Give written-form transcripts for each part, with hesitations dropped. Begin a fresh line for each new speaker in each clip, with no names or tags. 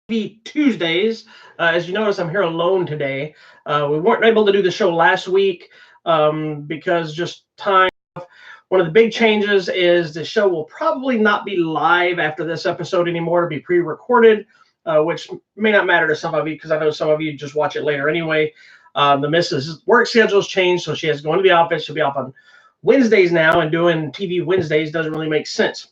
Tuesdays. As you notice, I'm here alone today. We weren't able to do the show last week because just time. One of the big changes is the show will probably not be live after this episode anymore. It'll be pre-recorded, which may not matter to some of you because I know some of you just watch it later anyway. The Mrs. work schedule's changed, so she has to go into the office. She'll be off on Wednesdays now, and doing TV Wednesdays doesn't really make sense.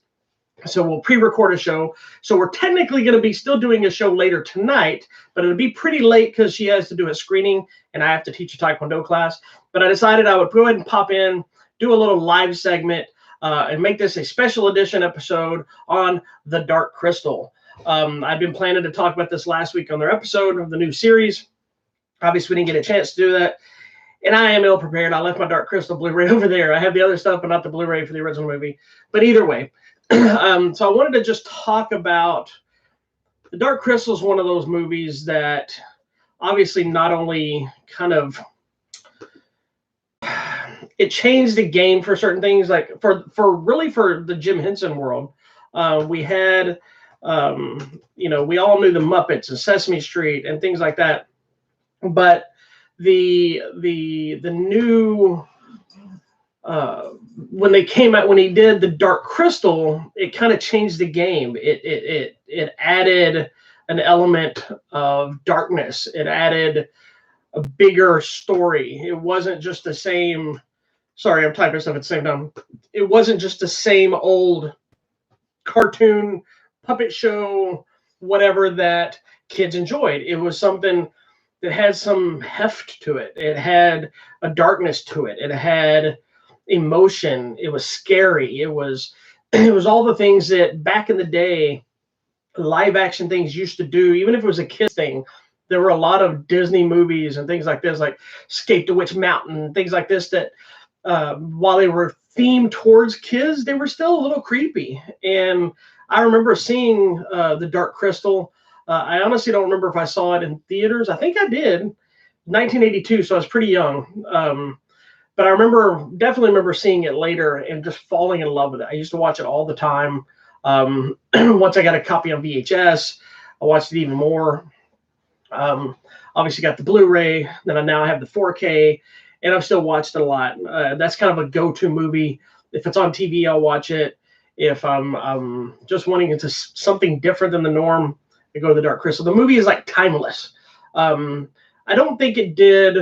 So we'll pre-record a show. So we're technically going to be still doing a show later tonight, but it'll be pretty late because she has to do a screening and I have to teach a Taekwondo class. But I decided I would go ahead and pop in, do a little live segment, and make this a special edition episode on The Dark Crystal. I've been planning to talk about this last week on their episode of the new series. Obviously, we didn't get a chance to do that. And I am ill prepared. I left my Dark Crystal Blu-ray over there. I have the other stuff, but not the Blu-ray for the original movie. But either way, so I wanted to just talk about The Dark Crystal is one of those movies that obviously not only kind of it changed the game for certain things, like for the Jim Henson world. We had we all knew the Muppets and Sesame Street and things like that, but the new when he did The Dark Crystal, it kind of changed the game. It added an element of darkness. It added a bigger story. It wasn't just the same. Sorry, I'm typing stuff at the same time. It wasn't just the same old cartoon puppet show, whatever that kids enjoyed. It was something that had some heft to it. It had a darkness to it. It had emotion. It was scary. It was all the things that back in the day live action things used to do. Even if it was a kid's thing, there were a lot of Disney movies and things like this, like Escape to Witch Mountain, things like this, that while they were themed towards kids, they were still a little creepy. And I remember seeing The Dark Crystal. I honestly don't remember if I saw it in theaters. I think I did, 1982, so I was pretty young. But I definitely remember seeing it later and just falling in love with it. I used to watch it all the time. Once I got a copy on VHS, I watched it even more. Obviously got the Blu-ray, then I now have the 4K, and I've still watched it a lot. That's kind of a go-to movie. If it's on TV, I'll watch it. If I'm just wanting into something different than the norm, I go to The Dark Crystal. The movie is like timeless. I don't think it did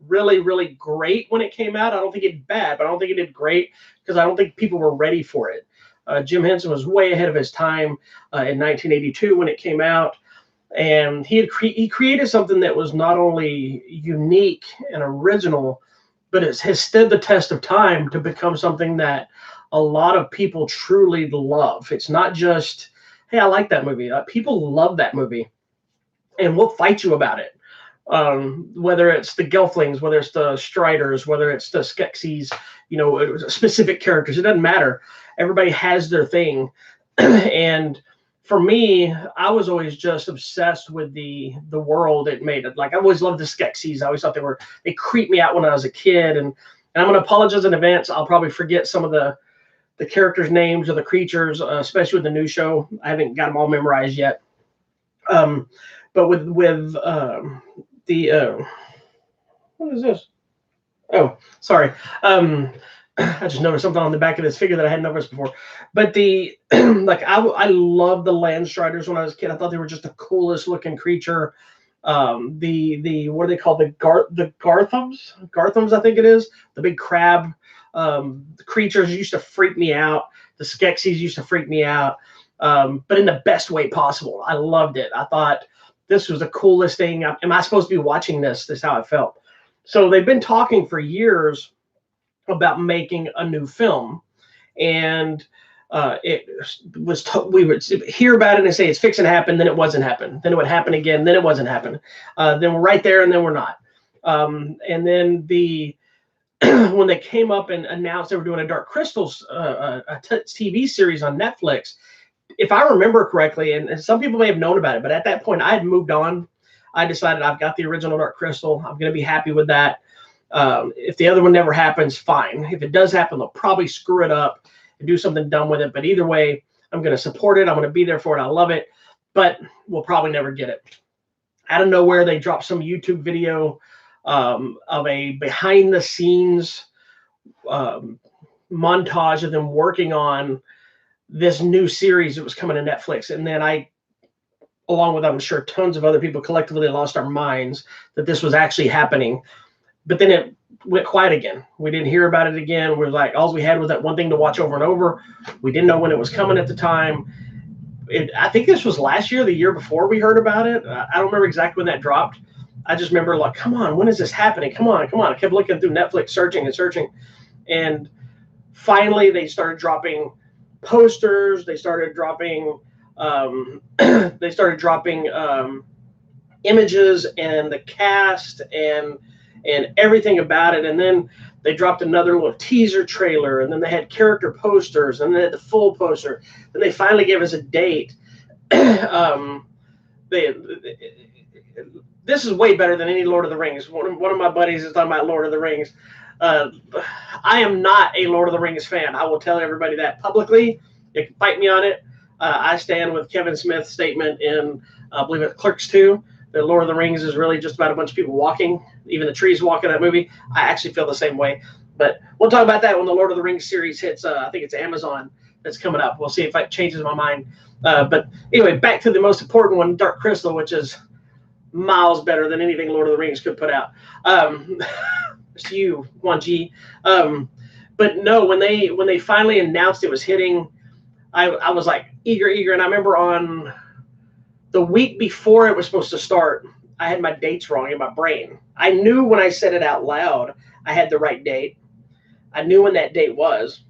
really, really great when it came out. I don't think it did bad, but I don't think it did great because I don't think people were ready for it. Jim Henson was way ahead of his time in 1982 when it came out, and he created something that was not only unique and original, but it has stood the test of time to become something that a lot of people truly love. It's not just, hey, I like that movie. People love that movie, and we'll fight you about it. Whether it's the Gelflings, whether it's the Striders, whether it's the Skeksis, specific characters, it doesn't matter. Everybody has their thing. And for me, I was always just obsessed with the world it made. Like, I always loved the Skeksis. I always thought they creeped me out when I was a kid. And I'm going to apologize in advance. I'll probably forget some of the characters' names or the creatures, especially with the new show. I haven't got them all memorized yet. But with what is this? Oh, sorry. I just noticed something on the back of this figure that I hadn't noticed before. But I loved the Land Striders when I was a kid. I thought they were just the coolest looking creature. The what are they called? The Garthums? Garthums, I think it is. The big crab. The creatures used to freak me out. The Skeksis used to freak me out. But in the best way possible. I loved it. I thought this was the coolest thing. Am I supposed to be watching this? This is how I felt. So they've been talking for years about making a new film, and we would hear about it and say it's fixing to happen, then it wasn't happen, then it would happen again, then it wasn't happen, then we're right there and then we're not. And then when they came up and announced they were doing a Dark Crystals TV series on Netflix, if I remember correctly, and some people may have known about it, but at that point I had moved on. I decided I've got the original Dark Crystal. I'm going to be happy with that. If the other one never happens, fine. If it does happen, they'll probably screw it up and do something dumb with it. But either way, I'm going to support it. I'm going to be there for it. I love it. but we'll probably never get it. Out of nowhere, they dropped some YouTube video of a behind the scenes montage of them working on this new series that was coming to Netflix. And then I, along with, I'm sure, tons of other people, collectively lost our minds that this was actually happening. But then it went quiet again. We didn't hear about it again. We were like, all we had was that one thing to watch over and over. We didn't know when it was coming at the time. I think this was last year, the year before we heard about it. I don't remember exactly when that dropped. I just remember like, come on, when is this happening? Come on, come on. I kept looking through Netflix, searching and searching. And finally, they started dropping posters. They started dropping images and the cast and everything about it. And then they dropped another little teaser trailer, and then they had character posters, and then they had the full poster. Then they finally gave us a date. This is way better than any Lord of the Rings. One of my buddies is talking about Lord of the Rings. I am not a Lord of the Rings fan. I will tell everybody that publicly. You can fight me on it. I stand with Kevin Smith's statement in, I believe it's Clerks 2, that Lord of the Rings is really just about a bunch of people walking, even the trees walk in that movie. I actually feel the same way. But we'll talk about that when the Lord of the Rings series hits, I think it's Amazon that's coming up. We'll see if it changes my mind. But anyway, back to the most important one, Dark Crystal, which is miles better than anything Lord of the Rings could put out. It's you, Quan Chi. But no, when they finally announced it was hitting, I was like eager. And I remember on the week before it was supposed to start, I had my dates wrong in my brain. I knew when I said it out loud, I had the right date. I knew when that date was,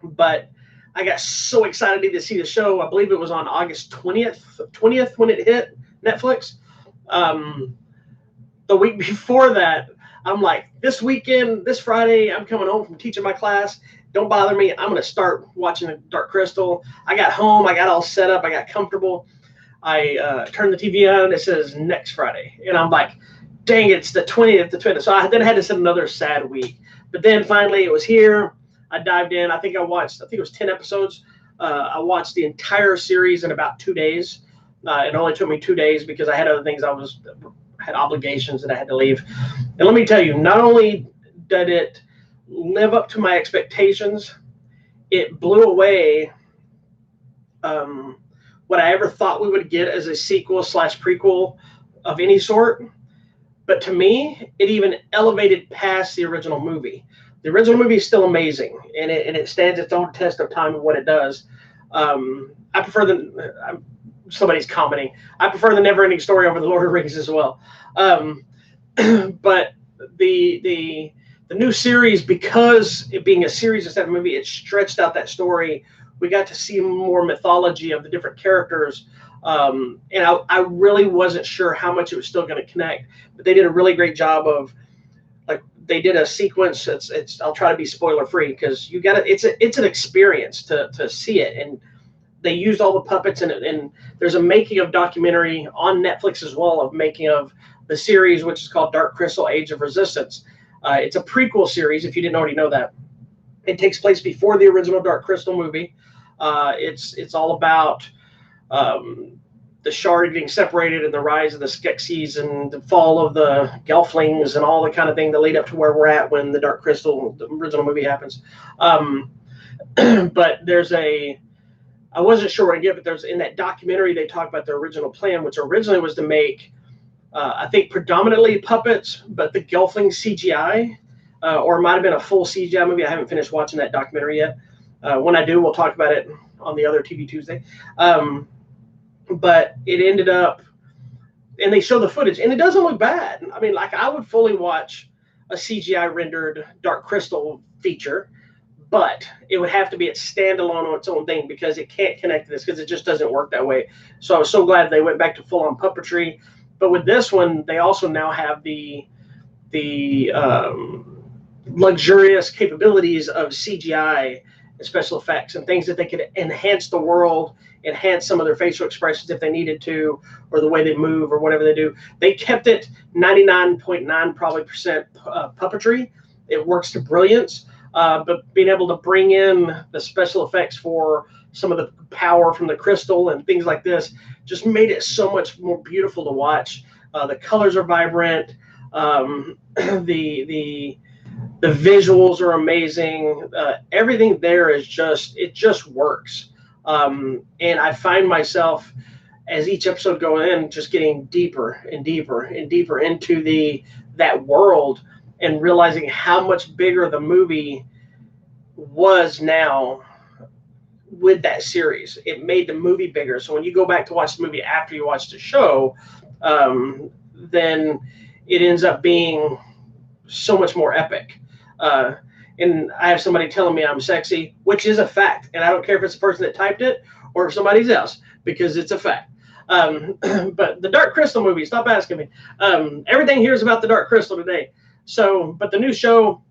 but I got so excited to see the show. I believe it was on August 20th when it hit Netflix. The week before that, I'm like, this weekend, this Friday, I'm coming home from teaching my class. Don't bother me. I'm going to start watching Dark Crystal. I got home. I got all set up. I got comfortable. I turned the TV on, and it says next Friday. And I'm like, dang, it's the 20th. So I then had to sit another sad week. But then finally it was here. I dived in. I think it was 10 episodes. I watched the entire series in about 2 days. It only took me 2 days because I had other things. Had obligations that I had to leave. And let me tell you, not only did it live up to my expectations, it blew away what I ever thought we would get as a sequel / prequel of any sort. But to me, it even elevated past the original movie. The original movie is still amazing, and it stands its own test of time of what it does. I prefer somebody's commenting. I prefer the never-ending story over the Lord of the Rings as well. But the new series, because it being a series instead of a movie, it stretched out that story. We got to see more mythology of the different characters. And I really wasn't sure how much it was still going to connect, but they did a really great job of, like, they did a sequence. I'll try to be spoiler free because it's an experience to see it. And they used all the puppets and there's a making of documentary on Netflix as well of making of the series, which is called Dark Crystal: Age of Resistance. It's a prequel series, if you didn't already know that. It takes place before the original Dark Crystal movie. It's all about the Shard getting separated and the rise of the Skeksis and the fall of the Gelflings and all the kind of thing that lead up to where we're at when the Dark Crystal, the original movie, happens. But I wasn't sure what to get, but there's in that documentary they talk about their original plan, which originally was to make, I think, predominantly puppets, but the Gelfling CGI, or it might have been a full CGI movie. I haven't finished watching that documentary yet. When I do, we'll talk about it on the other TV Tuesday. But it ended up, and they show the footage, and it doesn't look bad. I mean, like, I would fully watch a CGI rendered Dark Crystal feature, but it would have to be its standalone on its own thing because it can't connect to this because it just doesn't work that way. So I was so glad they went back to full-on puppetry. But with this one, they also now have the luxurious capabilities of CGI and special effects and things that they could enhance the world, enhance some of their facial expressions if they needed to, or the way they move or whatever they do. They kept it 99.9% probably puppetry. It works to brilliance. But being able to bring in the special effects for some of the power from the crystal and things like this just made it so much more beautiful to watch. The colors are vibrant. The visuals are amazing. Everything there is it just works. And I find myself, as each episode goes in, just getting deeper and deeper and deeper into that world, and realizing how much bigger the movie was now with that series. It made the movie bigger. So when you go back to watch the movie after you watch the show, then it ends up being so much more epic. And I have somebody telling me I'm sexy, which is a fact. And I don't care if it's the person that typed it or if somebody's else, because it's a fact. But the Dark Crystal movie, stop asking me. Everything here is about the Dark Crystal today. So, but the new show,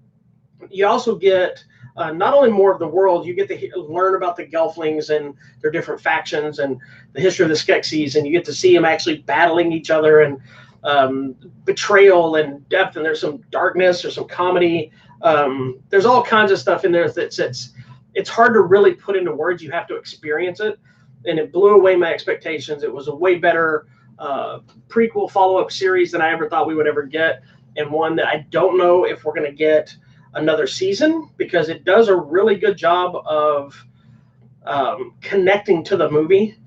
you also get not only more of the world, you get to learn about the Gelflings and their different factions and the history of the Skeksis, and you get to see them actually battling each other, and betrayal and depth, and there's some darkness, there's some comedy. There's all kinds of stuff in there it's hard to really put into words. You have to experience it, and it blew away my expectations. It was a way better prequel follow-up series than I ever thought we would ever get, and one that I don't know if we're going to get another season, because it does a really good job of connecting to the movie.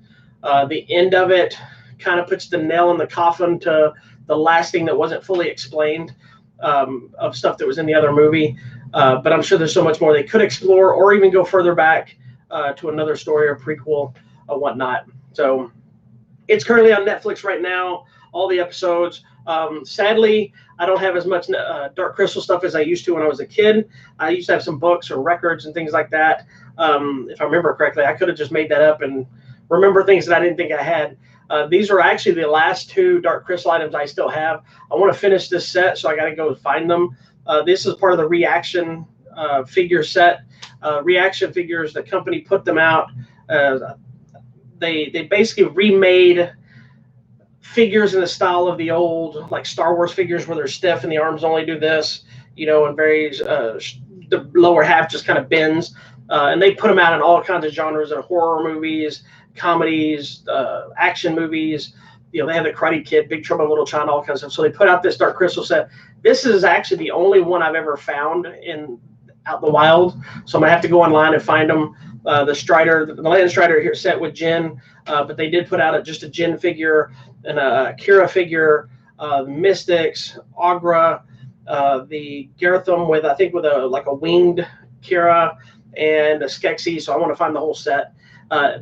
The end of it kind of puts the nail in the coffin to the last thing that wasn't fully explained of stuff that was in the other movie. But I'm sure there's so much more they could explore, or even go further back to another story or prequel or whatnot. So it's currently on Netflix right now, all the episodes. Sadly, I don't have as much Dark Crystal stuff as I used to when I was a kid. I used to have some books or records and things like that. If I remember correctly, I could have just made that up and remember things that I didn't think I had. These are actually the last two Dark Crystal items I still have. I want to finish this set, so I got to go find them. This is part of the Reaction figure set. Reaction Figures, the company put them out. They basically remade figures in the style of the old, like Star Wars figures, where they're stiff and the arms only do this, and very the lower half just kind of bends. And they put them out in all kinds of genres, of horror movies, comedies, action movies. They have the Karate Kid, Big Trouble in Little China, all kinds of stuff. So they put out this Dark Crystal set. This is actually the only one I've ever found out in the wild. So I'm gonna have to go online and find them. The Land Strider here set with Jin, but they did put out just a Jin figure and a Kira figure, Mystics, Agra, the Gartham with a winged Kira, and a Skeksis. So I want to find the whole set.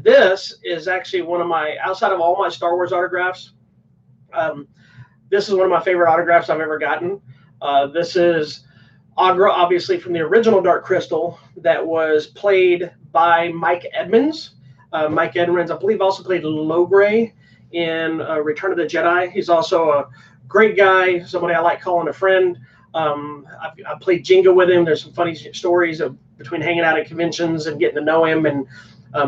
This is actually one of my, outside of all my Star Wars autographs, this is one of my favorite autographs I've ever gotten. This is Agra, obviously from the original Dark Crystal, that was played by Mike Edmonds. Mike Edmonds, I believe, also played Logray in Return of the Jedi. He's also a great guy, somebody I like calling a friend. I played Jenga with him. There's some funny stories between hanging out at conventions and getting to know him, and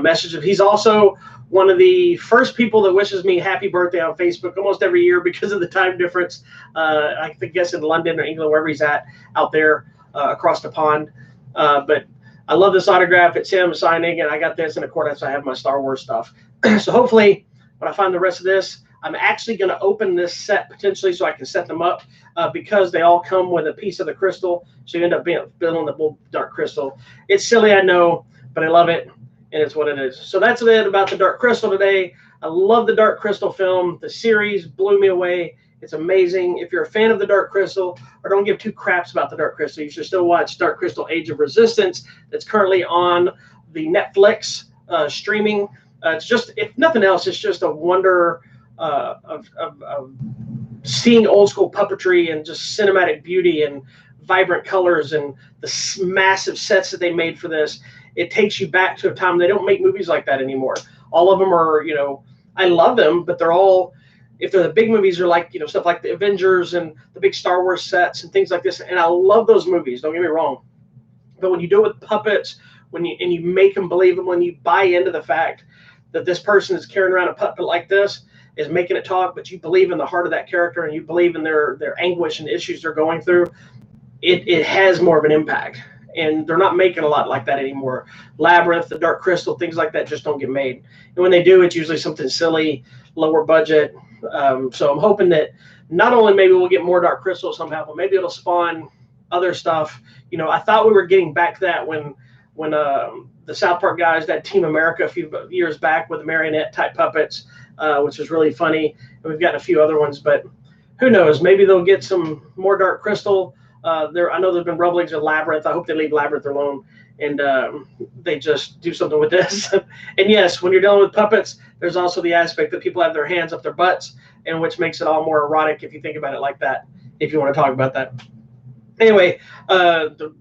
messages. He's also one of the first people that wishes me happy birthday on Facebook almost every year because of the time difference. I guess in London or England, wherever he's out there across the pond. But I love this autograph. It's him signing, and I got this, and of course I have my Star Wars stuff. So hopefully when I find the rest of this, I'm actually going to open this set potentially so I can set them up because they all come with a piece of the crystal. So you end up building the whole Dark Crystal. It's silly, I know, but I love it. And it's what it is. So that's it about the Dark Crystal today. I love the Dark Crystal film. The series blew me away. It's amazing. If you're a fan of the Dark Crystal, or don't give two craps about the Dark Crystal, you should still watch Dark Crystal Age of Resistance. That's currently on the Netflix streaming. It's just, if nothing else, it's just a wonder of seeing old school puppetry and just cinematic beauty and vibrant colors and the massive sets that they made for this. It takes you back to a time. They don't make movies like that anymore. All of them are, I love them, but they're all, if they're the big movies, are like, stuff like the Avengers and the big Star Wars sets and things like this. And I love those movies, don't get me wrong. But when you do it with puppets, and you make them believable, and you buy into the fact that this person is carrying around a puppet like this, is making it talk, but you believe in the heart of that character, and you believe in their anguish and issues they're going through, it has more of an impact. and they're not making a lot like that anymore. Labyrinth, the Dark Crystal, things like that just don't get made. And when they do, it's usually something silly, lower budget. So I'm hoping that not only maybe we'll get more Dark Crystal somehow, but maybe it'll spawn other stuff. You know, I thought we were getting back to that when the South Park guys, that Team America a few years back with the marionette type puppets, which was really funny. And we've got a few other ones, but who knows? Maybe they'll get some more Dark Crystal. I know there's been rumblings of Labyrinth. I hope they leave Labyrinth alone and they just do something with this. And yes, when you're dealing with puppets, there's also the aspect that people have their hands up their butts, and which makes it all more erotic if you think about it like that, if you want to talk about that. Anyway, the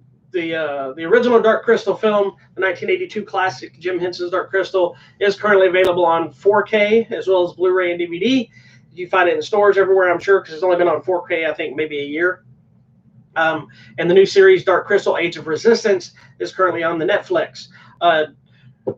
original Dark Crystal film, the 1982 classic Jim Henson's Dark Crystal, is currently available on 4K as well as Blu-ray and DVD. You find it in stores everywhere, I'm sure, because it's only been on 4K, I think, maybe a year. And the new series, Dark Crystal Age of Resistance, is currently on the Netflix.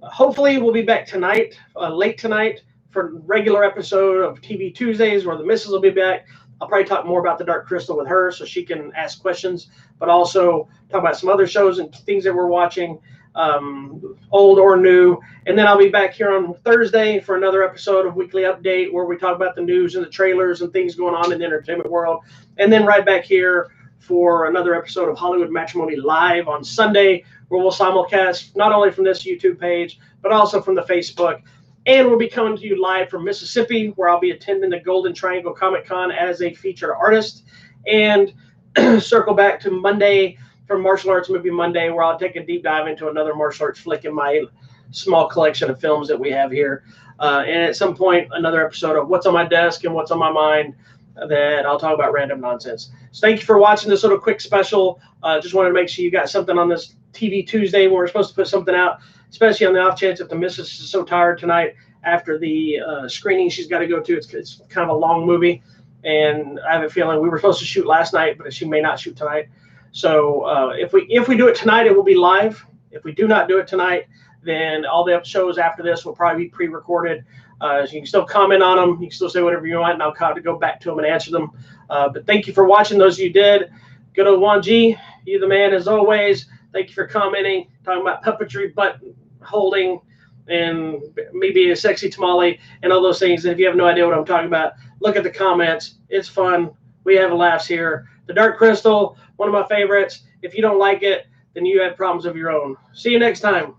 Hopefully, we'll be back tonight, late tonight, for a regular episode of TV Tuesdays, where the missus will be back. I'll probably talk more about the Dark Crystal with her so she can ask questions, but also talk about some other shows and things that we're watching, old or new. And then I'll be back here on Thursday for another episode of Weekly Update, where we talk about the news and the trailers and things going on in the entertainment world. And then right back here for another episode of Hollywood Matrimony Live on Sunday, where we'll simulcast not only from this YouTube page, but also from the Facebook. And we'll be coming to you live from Mississippi, where I'll be attending the Golden Triangle Comic Con as a featured artist. And circle back to Monday for Martial Arts Movie Monday, where I'll take a deep dive into another martial arts flick in my small collection of films that we have here. And at some point, another episode of What's on My Desk and What's on My Mind, that I'll talk about random nonsense. So thank you for watching this little quick special. Just wanted to make sure you got something on this TV Tuesday when we're supposed to put something out, especially on the off chance if the missus is so tired tonight after the screening she's got to go to. It's kind of a long movie, and I have a feeling we were supposed to shoot last night, but she may not shoot tonight. So if we do it tonight, it will be live. If we do not do it tonight, then all the shows after this will probably be pre-recorded. So you can still comment on them. You can still say whatever you want, and I'll go back to them and answer them. But thank you for watching, those of you did. Good old Juan G, you the man as always. Thank you for commenting, talking about puppetry, butt holding, and maybe a sexy tamale, and all those things. And if you have no idea what I'm talking about, look at the comments. It's fun. We have laughs here. The Dark Crystal, one of my favorites. If you don't like it, then you have problems of your own. See you next time.